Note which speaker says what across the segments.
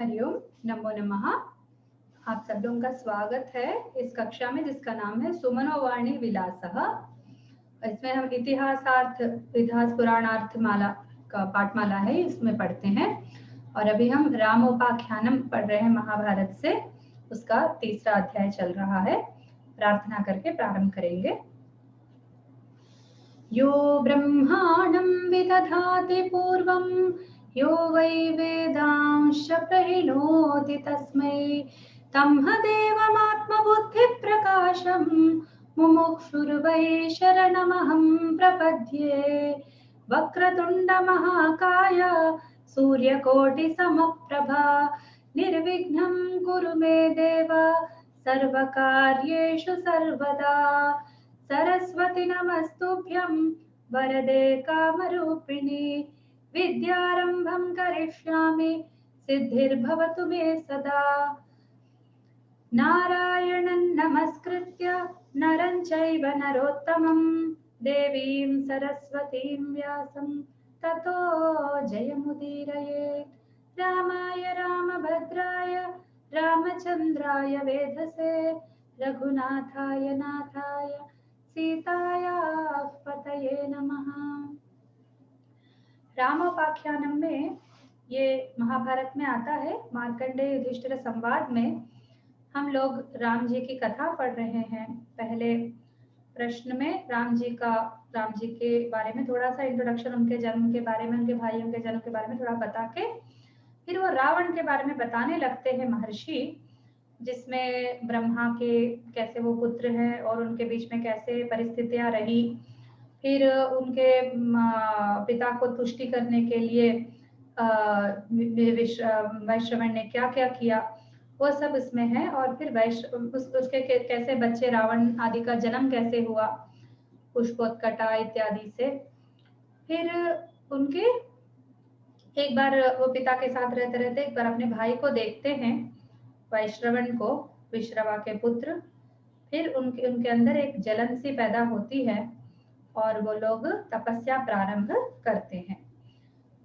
Speaker 1: हरिओम, नमो नमः। आप सब लोगों का स्वागत है इस कक्षा में जिसका नाम है सुमनोवाणी विलासः। इसमें हम इतिहास पुराणार्थ माला का पाठमाला है, इसमें पढ़ते हैं। और अभी हम रामोपाख्यानम पढ़ रहे हैं महाभारत से, उसका तीसरा अध्याय चल रहा है। प्रार्थना करके प्रारंभ करेंगे। यो ब्रह्माणं विदधाति पूर्वं यो वै वेदांश्च प्रहिणोति तस्मै तम्ह देवमात्मबुद्धिप्रकाशं मुमुक्षुर्वै शरणमहं प्रपद्ये। वक्रतुण्डमहाकाय सूर्यकोटिसमप्रभा निर्विघ्नं कुरु मे देव सर्वकार्येषु सर्वदा। सरस्वती नमस्तुभ्यं वरदे कामरूपिणी विद्यारंभं करिष्यामि सिद्धिर्भवतु मे सदा। नारायणं नमस्कृत्य नरं चैव नरोत्तमं देवीं सरस्वतीं व्यासं ततो जयमुदीरयेत्। रामाय रामभद्राय रामचन्द्राय वेधसे रघुनाथाय नाथाय सीतायाः पतये नमः। रामोपाख्यानम में ये महाभारत में आता है। मार्कंडेय युधिष्ठिर संवाद में हम लोग राम जी की कथा पढ़ रहे हैं। पहले प्रश्न में राम जी के बारे में थोड़ा सा इंट्रोडक्शन, उनके जन्म के बारे में, उनके भाइयों के जन्म के बारे में थोड़ा बता के फिर वो रावण के बारे में बताने लगते हैं महर्षि, जिसमें ब्रह्मा के कैसे वो पुत्र हैं और उनके बीच में कैसे परिस्थितियां रही। फिर उनके पिता को तुष्टि करने के लिए वैश्रवण ने क्या क्या किया, वो सब इसमें है। और फिर उसके कैसे बच्चे रावण आदि का जन्म कैसे हुआ, पुष्पोत्कटा इत्यादि से। फिर उनके एक बार वो पिता के साथ रहते रहते एक बार अपने भाई को देखते हैं, वैश्रवण को, विश्रवा के पुत्र। फिर उनके अंदर एक जलन सी पैदा होती है और वो लोग तपस्या प्रारंभ करते हैं।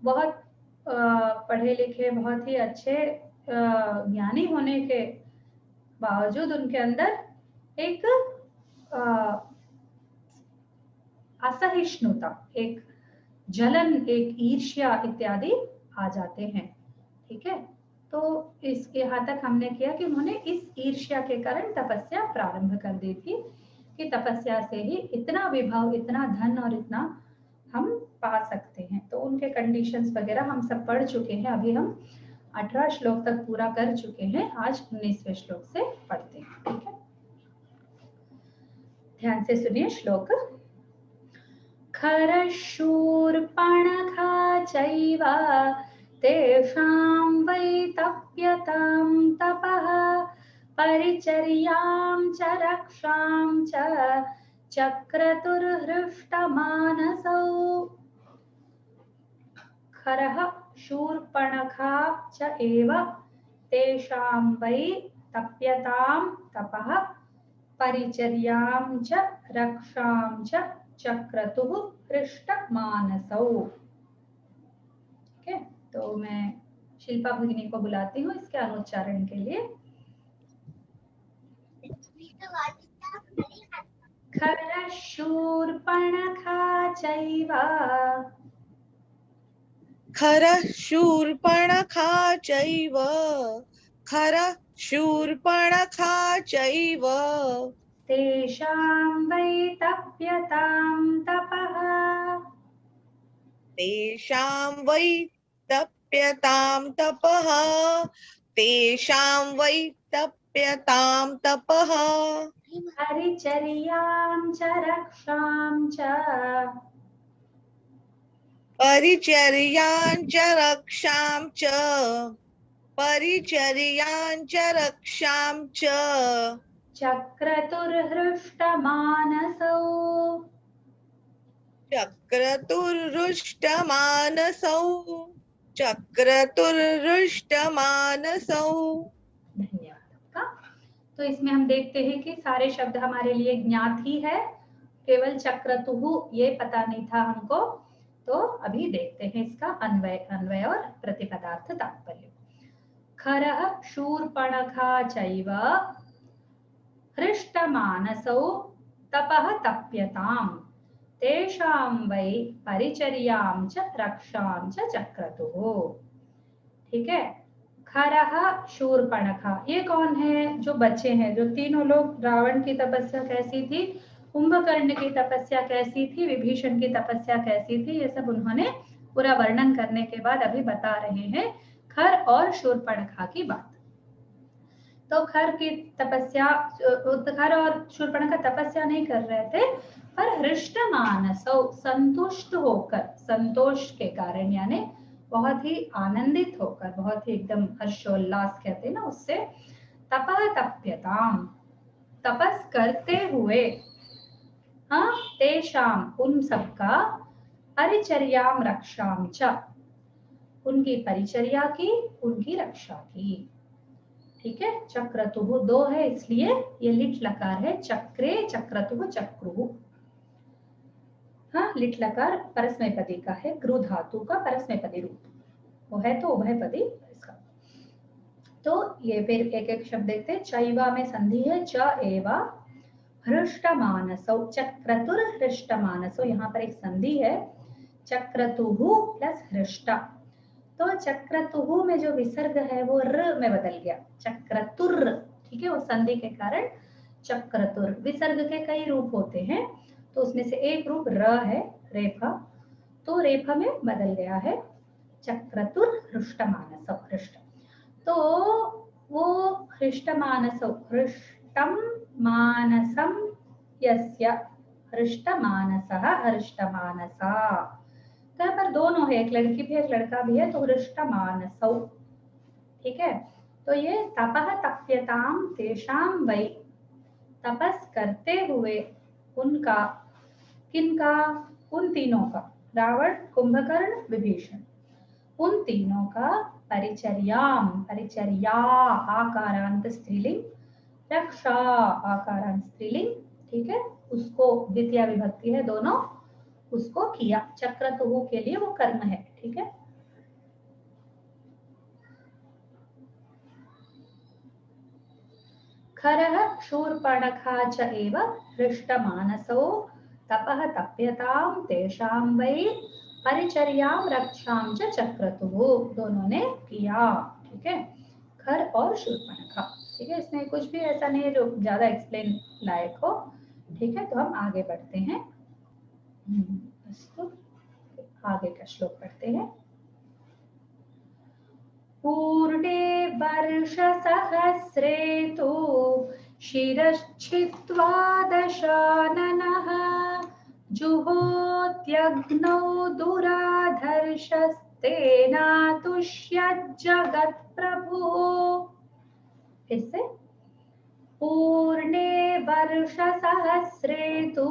Speaker 1: बहुत पढ़े लिखे, बहुत ही अच्छे ज्ञानी होने के बावजूद उनके अंदर एक असहिष्णुता, एक जलन, एक ईर्ष्या इत्यादि आ जाते हैं। ठीक है, तो इस यहाँ तक हमने किया कि उन्होंने इस ईर्ष्या के कारण तपस्या प्रारंभ कर दी थी कि तपस्या से ही इतना विभव, इतना धन और इतना हम पा सकते हैं। तो उनके कंडीशंस वगैरह हम सब पढ़ चुके हैं। अभी हम 18 श्लोक तक पूरा कर चुके हैं। आज 19वें श्लोक से पढ़ते हैं। ठीक है, ध्यान से सुनिए श्लोक। खरशूर्पणखा चैव तेषां वै तप्यतां तपः परिचर्यां च रक्षां च चक्रतुर्हृष्टमानसौ। खरः शूर्पणखा च एव तेषां वै तप्यतां तपः परिचर्यां च रक्षां च चक्रतुः हृष्टमानसौ। ठीक है, तो मैं शिल्पा भगिनी को बुलाती हूँ इसके अनुच्चारण के लिए। खरशूर्पणखा चैव,
Speaker 2: खरशूर्पणखा चैव, खरशूर्पणखा चैव
Speaker 1: तेषां वै तप्यतां तपः,
Speaker 2: तेषां वै तप्यतां तपः, तेषां वै तप्यतां तपः
Speaker 1: परिचर्यां च रक्षां च,
Speaker 2: परिचर्यां च रक्षां च, परिचर्यां च रक्षां च
Speaker 1: चक्रतुर्हृष्टमानसौ,
Speaker 2: चक्रतुर्हृष्टमानसौ, चक्रतुर्हृष्टमानसौ।
Speaker 1: धन्यवाद आपका। तो इसमें हम देखते हैं कि सारे शब्द हमारे लिए ज्ञात ही है, केवल चक्रतुः ये पता नहीं था हमको। तो अभी देखते हैं इसका अन्वय और प्रतिपदार्थ तात्पर्य। खरः शूर्पणखा चैव हृष्टमानसौ तपः तप्यताम् तेषां वै परिचर्यां च रक्षां च चक्रतुः। ठीक है, खरः शूर्पणखा, ये कौन है? जो बच्चे हैं, जो तीनों लोग। रावण की तपस्या कैसी थी, कुंभकर्ण की तपस्या कैसी थी, विभीषण की तपस्या कैसी थी, ये सब उन्होंने पूरा वर्णन करने के बाद अभी बता रहे हैं खर और शूर्पणखा की बात। तो खर की तपस्या, खर और शूर्पणखा तपस्या नहीं कर रहे थे, पर हृष्ट मानसो, संतुष्ट होकर, संतोष के कारण, यानी बहुत ही आनंदित होकर, बहुत ही एकदम हर्षोल्लास कहते हैं ना उससे, तपः तप्यताम, तपस करते हुए, हाँ, तेषाम, उन सबका, परिचर्याम रक्षाम च, उनकी परिचर्या की, उनकी रक्षा की। ठीक है, चक्रतुः दो है इसलिए ये लिट लकार है, चक्रे चक्रतुः चक्रुः। हाँ, लिट लकार परस्मैपदी का है, गृह धातु का परस्मैपदी रूप, वो है तो उभयपदी इसका। तो ये फिर एक एक शब्द देखते हैं। चैवा में संधि है, च एवा हृष्टमानसौ, चक्रतुर हृष्टमानसौ, यहाँ पर एक संधि है, चक्रतुः प्लस हृष्टा। तो चक्रतुः में जो विसर्ग है वो र में बदल गया, चक्रतुर। ठीक है, वो संधि के कारण चक्रतुर। विसर्ग के कई रूप होते हैं, तो उसमें से एक रूप र है, रेफा, तो रेफा में बदल गया है चक्रतुर हृष्टमानसौ, हृष्ट। तो वो हृष्टमानसौ, हृष्टम मानसम यस्य, हृष्टमानसः हृष्टमानसा। तो यहाँ पर दोनों है, एक लड़की भी एक लड़का भी है, तो हृष्टमानसौ। ठीक है, तो ये तपः तप्यताम तेषां वै, तपस करते हुए उनका, किनका? उन तीनों का, रावण, कुंभकर्ण, विभीषण, उन तीनों का, परिचर्याम, परिचर्या आकारांत स्त्रीलिंग, रक्षा आकारांत स्त्रीलिंग। ठीक है, उसको द्वितीय विभक्ति है दोनों, उसको किया। चक्रतुः के लिए वो कर्म है। ठीक है, खरः शूर्पणखा च एव हृष्टमानसो तपः तप्यताम तेषां वै परिचर्यां रक्षां च चक्रतुः, दोनों ने किया। ठीक है, खर और शूर्पणखा। ठीक है, इसमें कुछ भी ऐसा नहीं है जो ज्यादा एक्सप्लेन लायक हो। ठीक है, तो हम आगे बढ़ते हैं। तो आगे का श्लोक पढ़ते हैं। पूर्णे वर्षसहस्रे तु शिरश्छित्त्वा दशाननः जुहोत्यग्नौ दुराधर्षस्तेनातुष्यज्जगत्प्रभुः। फिर से, पूर्णे वर्षसहस्रे तु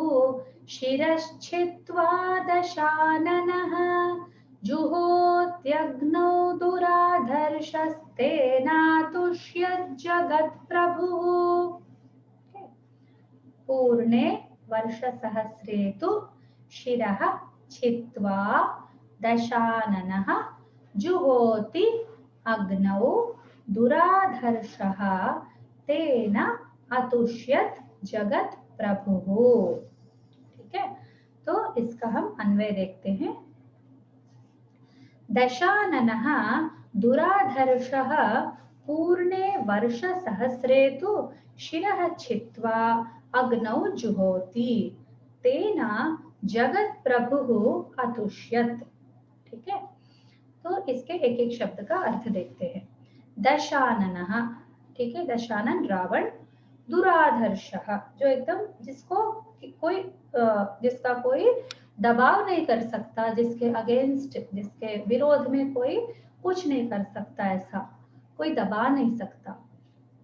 Speaker 1: शिरश्छित्त्वा दशाननः जुहोत्यग्नौ दुराधर्षस्तेनातुष्यज्जगत्प्रभुः। पूर्णे वर्षसहस्रे तु शिरः छित्त्वा दशाननः जुहोति अग्नौ दुराधर्षः तेन अतुष्यत् जगत प्रभुः। ठीक है, तो इसका हम अन्वय देखते हैं। दशाननः दुराधर्षः पूर्णे वर्षसहस्रे तु शिरः छित्त्वा अग्नौ जुहोति तेन जगत प्रभुः अतुष्यत्। ठीक है, तो इसके एक एक शब्द का अर्थ देखते हैं। दशाननः, ठीक है, दशानन रावण, दुराधर्षः, जो एकदम जिसको कोई, जिसका कोई दबाव नहीं कर सकता, जिसके अगेंस्ट, जिसके विरोध में कोई कुछ नहीं कर सकता, ऐसा कोई दबा नहीं सकता।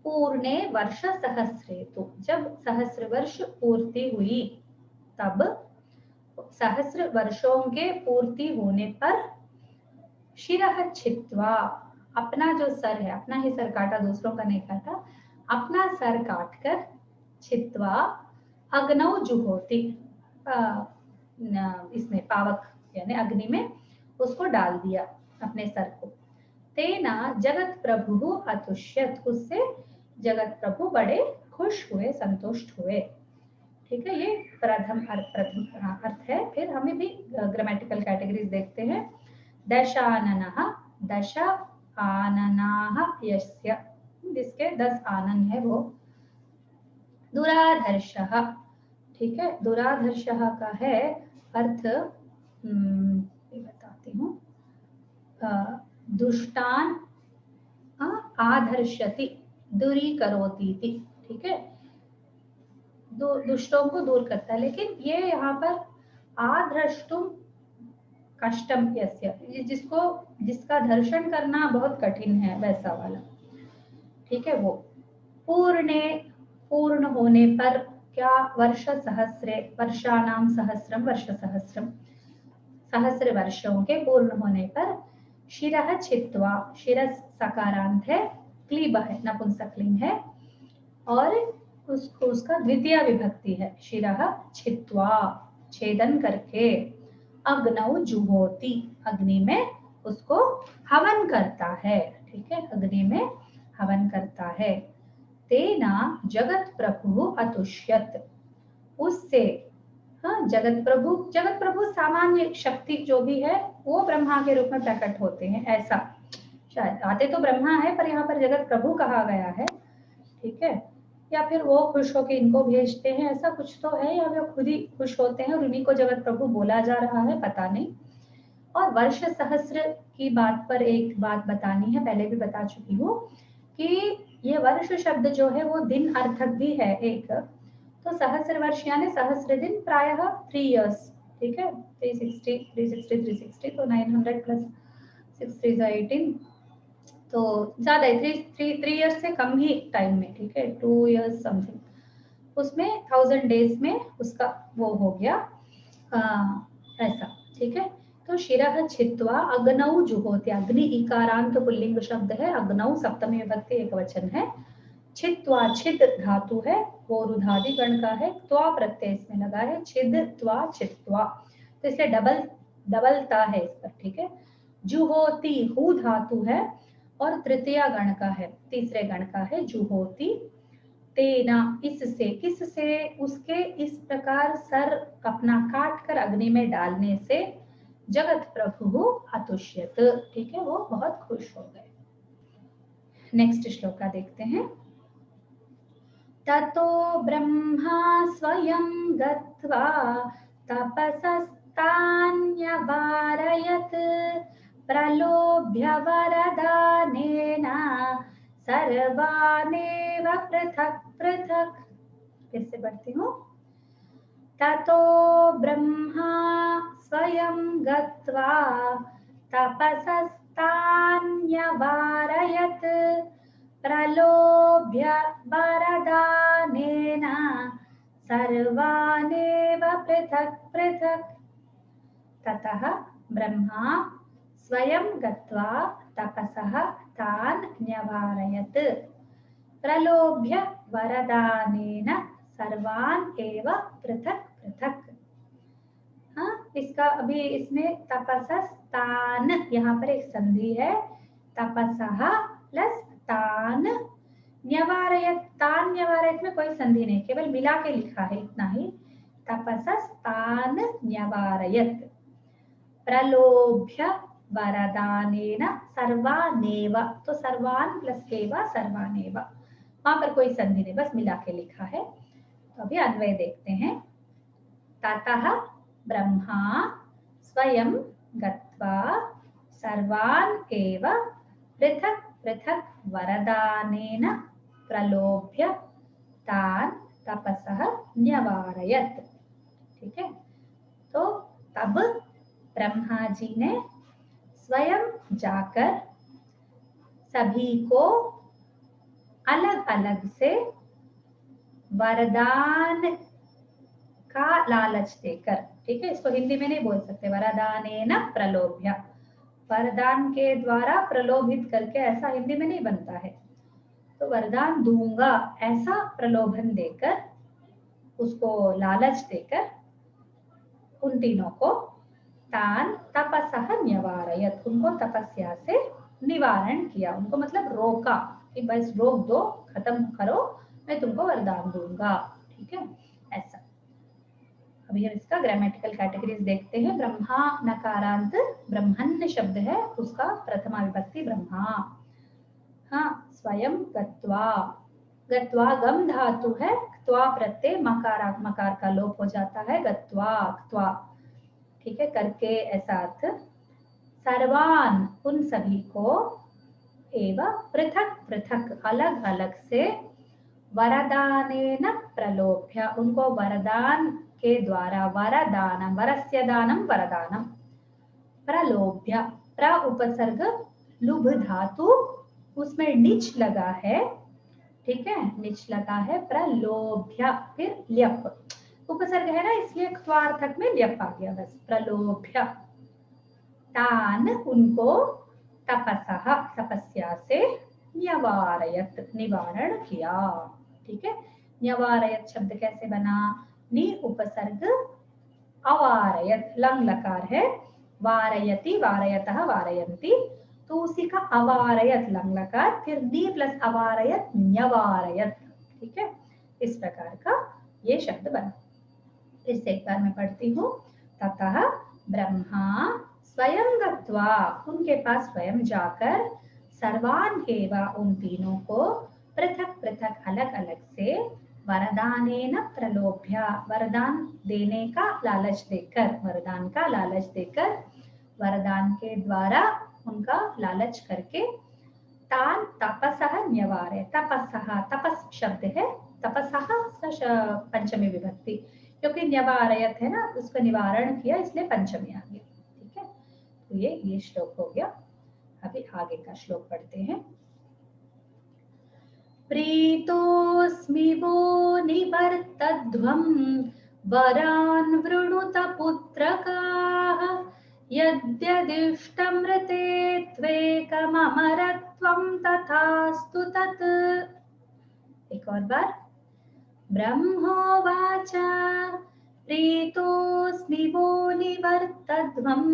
Speaker 1: पूर्णे वर्ष सहस्रे तु, जब सहस्र वर्ष पूर्ति हुई तब, सहस्र वर्षों के पूर्ति होने पर, शिरः छित्त्वा, अपना जो सर है, अपना ही सर काटा, दूसरों का नहीं काटा, अपना सर काटकर, छित्त्वा अग्नौ जुहोति, इसमें पावक यानी अग्नि में उसको डाल दिया अपने सर को। तेना जगत प्रभु अतुष्यत, उससे जगत प्रभु बड़े खुश हुए, संतुष्ट हुए। ठीक है, ये प्रथम अर्थ है। फिर हमें भी ग्रामेटिकल कैटेगरीज देखते हैं। दशाननः, दश आननाः यस्य, जिसके 10 आनन है वो। दुराधर्षः, ठीक है, दुराधर्षः का है अर्थ, ये बताती हूँ, दुष्टान आधर्षति, दूरी करोती थी। ठीक है, दुष्टों को दूर करता है। लेकिन ये यहाँ पर आधृष्टुम कष्टम यस्य, जिसको जिसका दर्शन करना बहुत कठिन है, वैसा वाला। ठीक है, वो पूर्णे, पूर्ण होने पर, क्या, वर्ष सहस्रे, वर्षाणाम सहस्रम, वर्ष सहस्रम, सहस्र वर्षों के पूर्ण होने पर, शिरः छित्वा, शिरः सकारांत है, क्लीब है, नपुंसकलिंग है, और उसको उसका द्वितीय विभक्ति है, शिरः छित्वा, छेदन करके, अग्नौ जुहोति, अग्नि में उसको हवन करता है। ठीक है, अग्नि में हवन करता है। तेना जगत प्रभु अतुष्यत, उससे, हाँ, जगत प्रभु सामान्य शक्ति जो भी है वो ब्रह्मा के रूप में प्रकट होते हैं, ऐसा शायद। आते तो ब्रह्मा है पर यहाँ पर जगत प्रभु कहा गया है। ठीक है, या फिर वो खुश होकर इनको भेजते हैं, ऐसा कुछ तो है, या वे खुद ही खुश होते हैं और उन्हीं को जगत प्रभु बोला जा रहा है, पता नहीं। और वर्ष सहस्र की बात पर एक बात बतानी है, पहले भी बता चुकी हूँ कि ये वर्ष शब्द जो है वो दिन अर्थक भी है एक। तो सहस्र वर्ष यानी सहस्र दिन, प्रायः 3 इयर्स। ठीक है, 360 तो 900 प्लस 6 3 18, तो ज्यादा है, 3 इयर्स से कम ही टाइम में। ठीक है, 2 इयर्स समथिंग, उसमें 1000 डेज में उसका वो हो गया, ऐसा। ठीक है, तो शिरः छित्वा अग्नौ जुहोति, अग्नि इकारांत पुल्लिंग शब्द है, अग्नौ सप्तमी विभक्ति एकवचन है, छित्वा छिद धातु है, वो रुधादि गण का है, त्वा प्रत्यय इसमें लगा है, छिद त्वा छित्वा, तो इसलिए डबलता है इस पर। ठीक है, जुहोति हु धातु है और तृतीय गण का है, तीसरे गण का है, जुहोति। तेना, इससे, किससे, उसके इस प्रकार सर अपना काट कर अग्नि में डालने से, जगत प्रभु अतुष्यत, ठीक है, वो बहुत खुश हो गए। नेक्स्ट श्लोका देखते हैं। ततो ब्रह्मा स्वयं गत्वा तपसस्तान्यवारयत्, प्रलोभ्य वरदानेन सर्वानेव पृथक् पृथक्। फिर से पढ़ती हूँ। ततो ब्रह्मा स्वयं गत्वा तपसस्तान्यवारयत्, प्रलोभ्य वरदानेन सर्वानेव पृथक् पृथक्। ततः ब्रह्मा स्वयं गत्वा तपसः तान् न्यवारयत्, प्रलोभ्य वरदानेन सर्वान् एव पृथक् पृथक्। हाँ, इसका अभी इसमें तपसस्तान, यहाँ पर एक संधि है, तपसः प्लस तान, न्यवारयत्, तान न्यवारयत् में कोई संधि नहीं, केवल मिला के लिखा है, इतना ही। तपसस्तान न्यवारयत्, प्रलोभ्य वरदानेन सर्वानेव, तो सर्वान प्लस एव सर्वानेव, वहां पर कोई संधि नहीं, बस मिला के लिखा है। तो अभी अन्वय देखते हैं। ततः ब्रह्मा स्वयं गत्वा सर्वान् एव पृथक् पृथक् वरदानेन प्रलोभ्य तान् तपसः न्यवारयत्। ठीक है, तो तब ब्रह्मा जी ने स्वयं जाकर सभी को अलग अलग से वरदान का लालच देकर, ठीक है, इसको हिंदी में नहीं बोल सकते, वरदानेन प्रलोभ्य, वरदान के द्वारा प्रलोभित करके, ऐसा हिंदी में नहीं बनता है। तो वरदान दूंगा ऐसा प्रलोभन देकर, उसको लालच देकर, उन तीनों को तान तपसः न्यवारयत्, उनको तपस्या से निवारण किया, उनको मतलब रोका कि बस रोक दो, खत्म करो, मैं तुमको वरदान दूंगा। ठीक है, ऐसा। अभी हम इसका ग्रामेटिकल कैटेगरीज देखते हैं। ब्रह्मा नकारांत ब्रह्मण्य शब्द है, उसका प्रथमा विभक्ति ब्रह्मा। हाँ, स्वयं गत्वा, गत्वा गम धातु है, त्वा प्रत्यय मकार का लोप हो जाता है, गत्वा त्वा। ठीक है, करके ऐसा अर्थ। सर्वान उन सभी को, एवं पृथक पृथक अलग अलग से, वरदानेन प्रलोभ्य उनको वरदान के द्वारा, वरदानम वरस्य दानम वरदानम, प्रलोभ्य प्र उपसर्ग लुभ धातु, उसमें निच लगा है। ठीक है, निच लगा है, प्रलोभ्य, फिर ल्यप उपसर्ग है ना, इसलिए क्वार्थक में ल्यप आ गया, बस प्रलोभ्य। तान उनको, तपसः तपस्या से, न्यवारयत निवारण किया। ठीक है, न्यवारयत शब्द कैसे बना, नि उपसर्ग अवारयत, लंग लकार है, वारयति वारयतः वारयन्ति, तो उसी का अवारयत लंग लकार, फिर नी प्लस अवारयत न्यवारयत। ठीक है, इस प्रकार का ये शब्द बना। इसे एक बार मैं पढ़ती हूँ। ततः ब्रह्मा स्वयं गत्वा उनके पास स्वयं जाकर, सर्वान एवा उन तीनों को, पृथक पृथक अलग अलग से, वरदानेन प्रलोभ्य वरदान देने का लालच देकर, वरदान का लालच देकर, वरदान के द्वारा उनका लालच करके, तान तपसः न्यवारय, तपसः तपस शब्द है, तपसः पंचमी विभक्ति, क्योंकि न्यवारयत है ना, उसका निवारण किया इसलिए पंचमी आ गई। ठीक है, तो ये श्लोक हो गया। अभी आगे का श्लोक पढ़ते हैं। प्रीतोऽस्मि वो निवर्तध्वं वरान् वृणुत पुत्रकाः, यद्यदिष्टमृते त्वेकममरत्वं तथास्तु तत्। एक और बार। ब्रह्मोवाच प्रीतोऽस्मि वो निवर्तध्वं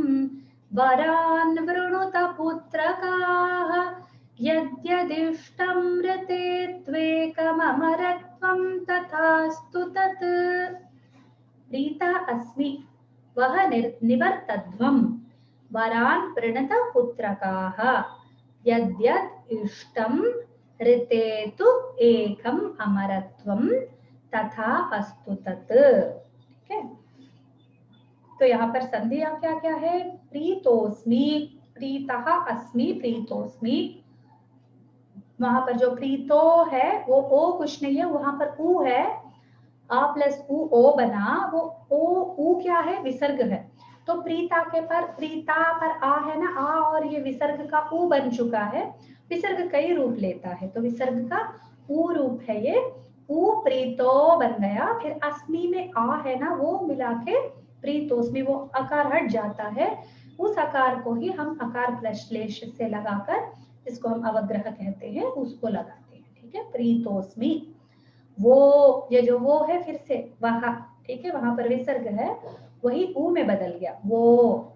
Speaker 1: वरान् वृणुत पुत्रकाः, यद्यदिष्टमृते त्वेकममरत्वं तथास्तु तत्। प्रीता अस्मि वह निवर्तध्वं वरान् वृणुत पुत्रकाः, यद्यद् इष्टं ऋते तु एकम अमरत्वम तथा अस्तु तत्। ठीक है, तो यहाँ पर संधियां क्या क्या है, प्रीतोस्मि, प्रीतः अस्मि, प्रीतोस्मि। वहां पर जो प्रीतो है वो ओ कुछ नहीं है, वहां पर ऊ है, आ प्लस ऊ ओ बना, वो ओ ऊ क्या है, विसर्ग है। तो प्रीता के पर, प्रीता पर आ है ना, आ और ये विसर्ग का ऊ बन चुका है। विसर्ग कई रूप लेता है, तो विसर्ग का ऊ रूप है ये, ऊ प्रीतो बन गया। फिर अस्मि में आ है ना, वो मिला के प्रीतोस्मि, वो अकार हट जाता है, उस अकार को ही हम अकार प्लस श्लेष से लगाकर, इसको हम अवग्रह कहते हैं, उसको लगाते हैं। ठीक है, प्रीतोस्मि, वो ये जो वो है फिर से वहां, ठीक है, वहां पर विसर्ग है, वही ऊ में बदल गया, वो।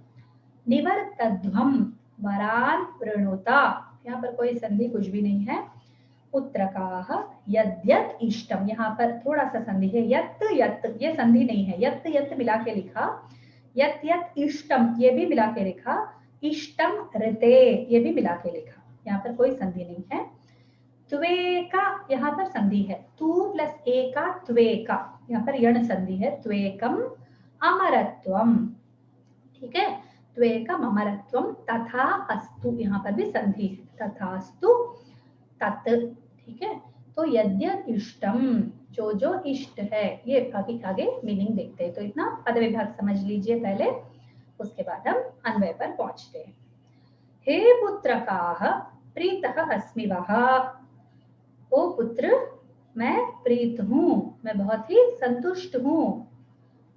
Speaker 1: निवर्तध्वम वरान वृणुता, यहाँ पर कोई संधि कुछ भी नहीं है। पुत्रकाः यद्यत् इष्टम, यहाँ पर थोड़ा सा संधि है, यत् यत्, ये संधि नहीं है, यत् यत् मिला के लिखा, यत् यत् इष्टम ये भी मिला के लिखा, इष्टम ऋते ये भी मिला के लिखा, यहाँ पर कोई संधि नहीं है। त्वेका यहाँ पर संधि है, तू प्लस एका त्वेका, यहाँ पर यण संधि है, त्वेकम अमरत्वम। ठीक है, त्वेकम अमरत्वम तथा अस्तु, यहाँ पर भी संधि है, तथास्तु तत्। ठीक है, तो यद्य इष्टम, जो जो इष्ट है, ये आगे आगे मीनिंग देखते हैं। तो इतना पद विभाग समझ लीजिए पहले, उसके बाद हम अन्वय पर पहुंचते हैं। हे पुत्रकाः प्रीतः अस्मि वः, ओ पुत्र मैं प्रीत हूँ, मैं बहुत ही संतुष्ट हूँ।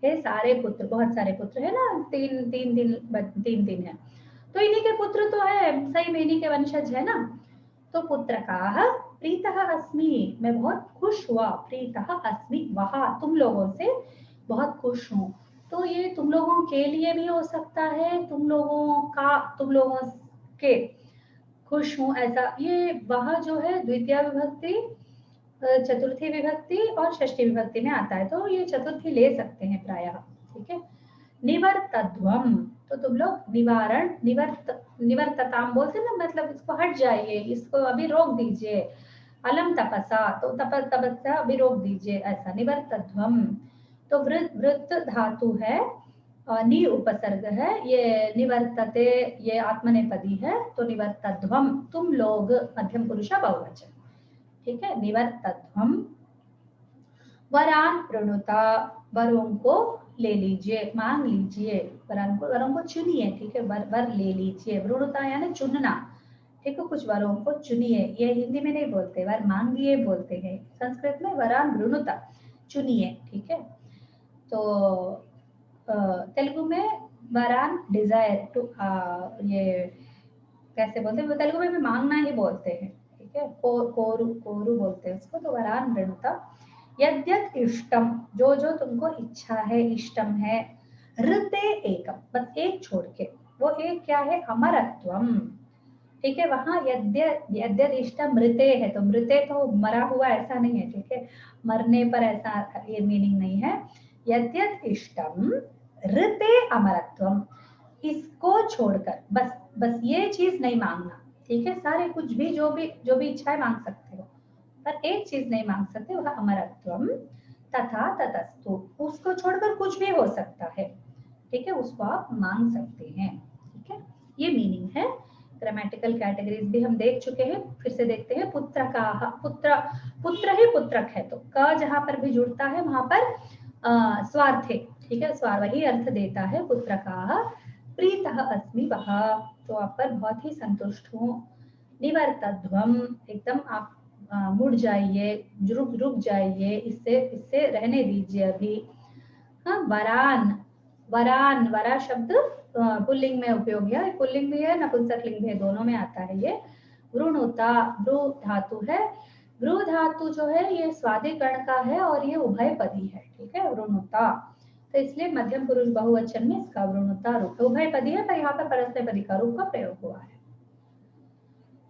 Speaker 1: हे सारे पुत्र, बहुत सारे पुत्र है ना, तीन तीन है, तो इन्हीं के पुत्र तो है, सही में इन्हीं के वंशज है ना। तो पुत्रकाः प्रीतः अस्मि, मैं बहुत खुश हुआ, प्रीतः अस्मि वः, तुम लोगों से बहुत खुश हूँ। तो ये तुम लोगों के लिए भी हो सकता है, तुम लोगों का, तुम लोगों के खुश हूँ ऐसा, ये वह जो है द्वितीय विभक्ति, चतुर्थी विभक्ति और षष्ठी विभक्ति में आता है, तो ये चतुर्थी ले सकते हैं प्रायः। ठीक है। निवर्तध्वम, तो तुम लोग निवारण, निवर्तताम बोलते हैं ना, मतलब इसको हट जाइए, इसको अभी रोक दीजिए। अलम तपसा, तो तपस्या अभी रोक दीजिए, ऐसा निवर्तध्वम। तो वृत्त धातु है, नि उपसर्ग है, ये निवर्तते ये आत्मनेपदी है, तो निवर्तध्वम तुम लोग मध्यम पुरुष बहुवचन। ठीक है। निवर्तध्वम वरान प्रणुता, वरों को ले लीजिए, मांग लीजिए, वरों को चुनिए। ठीक है। वर ले लीजिए, वृणुता यानी चुनना। ठीक है। कुछ वरों को चुनिए, ये हिंदी में नहीं बोलते, वर मांगिए बोलते हैं, संस्कृत में वरान वृणुता, चुनिए। ठीक है। तो तेलुगु में वरान डिजायर टू, ये कैसे बोलते हैं, तेलुगु में भी मांगना ही बोलते हैं। ठीक है। कोरु कोरु बोलते हैं उसको, तो वरान वृणुता। यद्यत इष्टम, जो जो तुमको इच्छा है, इष्टम है। ऋते एकम, बस एक छोड़ के, वो एक क्या है, अमरत्वम। ठीक है। वहां यद्यत इष्टम मृते है, तो मृते तो मरा हुआ ऐसा नहीं है। ठीक है। मरने पर ऐसा ये मीनिंग नहीं है। यद्यत इष्टम ऋते अमरत्वम, इसको छोड़कर, बस ये चीज नहीं मांगना। ठीक है। सारे कुछ भी जो भी इच्छाएं मांग सकते हो, पर एक चीज नहीं मांग सकते, वह अमरत्वम। तथा ततस्तु, उसको छोड़कर कुछ भी हो सकता है। ठीक है। उसको आप मांग सकते हैं। ठीक है। ये मीनिंग है। ग्रामेटिकल कैटेगरीज भी हम देख चुके हैं, फिर से देखते हैं। पुत्र का, पुत्र, पुत्र ही पुत्रक है, तो क जहां पर भी जुड़ता है वहां पर स्वार्थे। ठीक है। स्वार वही अर्थ देता है। पुत्र का प्रीतः अस्मि वह, तो आप पर बहुत ही संतुष्ट हूँ। निवर्तध्वम, एकदम आप मुड़ जाइए, रुक जाइए, इससे रहने दीजिए अभी। हाँ। वरान, वरान, वरा शब्द पुल्लिंग में उपयोग है, पुल्लिंग भी है, नपुंसक लिंग भी है, दोनों में आता है ये। वृणुता, वृ धातु है, वृ धातु जो है ये स्वादिकरण का है और ये उभयपदी है। ठीक है। वृणुता, तो इसलिए मध्यम पुरुष बहुवचन में इसका वृणुता रूप, उभयपदी है, पर यहाँ पर परस्मैपदी का रूप का प्रयोग हुआ है।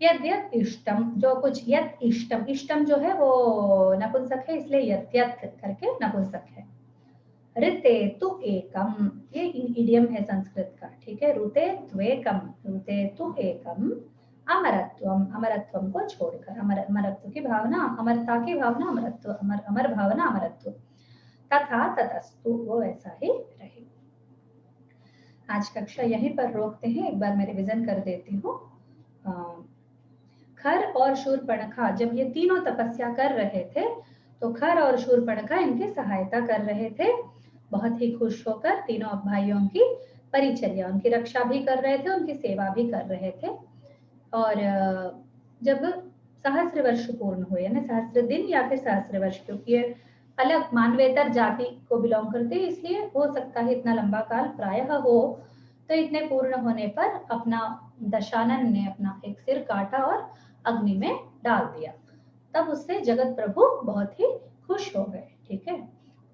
Speaker 1: यद्यत इष्टम, जो कुछ, यत इष्टम, इष्टम जो है वो नपुंसक है, इसलिए यत्यत करके नपुंसक है। ऋते तु एकम, ये इडियम है संस्कृत का। ठीक है। ऋते त्वेकम, ऋते तु एकम अमरत्वम, अमरत्वम को छोड़कर, अमरत्व की भावना, अमरता की भावना, अमरत्व, अमर भावना अमरत्व। तथा ततस्तु, वो ऐसा ही रहे। आज कक्षा यहीं पर रोकते हैं, एक बार मैं रिवीजन कर देती हूँ। खर और शूर्पणखा जब ये तीनों तपस्या कर रहे थे, तो खर और शूर्पणखा इनकी सहायता कर रहे थे, बहुत ही खुश होकर तीनों भाइयों की परिचर्या, उनकी रक्षा भी कर रहे थे, उनकी सेवा भी कर रहे थे। और जब सहस्र वर्ष पूर्ण हुए, यानी सहस्र दिन या फिर सहस्र वर्ष, क्योंकि ये अलग मानवेतर जाति को बिलोंग करते हैं, इसलिए हो सकता है इतना लंबा काल प्रायः हो। तो इतने पूर्ण होने पर अपना दशानन ने अपना एक सिर काटा और अग्नि में डाल दिया। तब उससे जगत प्रभु बहुत ही खुश हो गए। ठीक है।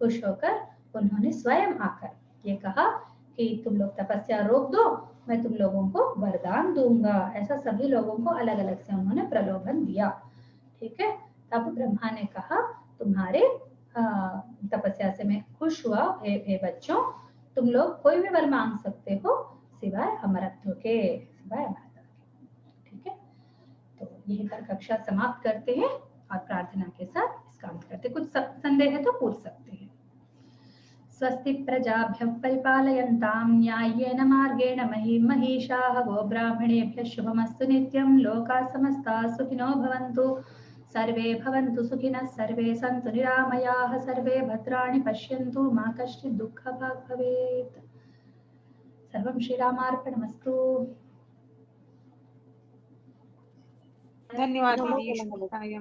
Speaker 1: खुश होकर उन्होंने स्वयं आकर ये कहा कि तुम लोग तपस्या रोक दो, मैं तुम लोगों को वरदान दूंगा। ऐसा सभी लोगों को अलग अलग से उन्होंने प्रलोभन दिया। ठीक है। तब ब्रह्मा ने कहा, तुम्हारे तपस्या से मैं खुश हुआ, हे बच्चों, तुम लोग कोई भी वर मांग सकते हो सिवाय अमरत्व के, सिवाय अमरत्व के। ठीक है। तो यहीं पर कक्षा समाप्त करते हैं और प्रार्थना के साथ इसका अंत करते हैं। कुछ संदेह है तो पूछ सकते हैं। स्वस्ति प्रजाभ्यः परिपालयन्तां न्याय्येन मार्गेण महिषाः गोब्राह्मणेभ्यः शुभमस्तु नित्यं। लोकाः समस्ताः सुखिनो भवन्तु, सर्वे भवन्तु सुखिनः, सर्वे सन्तु निरामयाः, सर्वे भद्राणि पश्यन्तु, मा कश्चित् दुःखभाग् भवेत्। सर्वं श्रीरामार्पणमस्तु।
Speaker 3: धन्यवाद दीदी।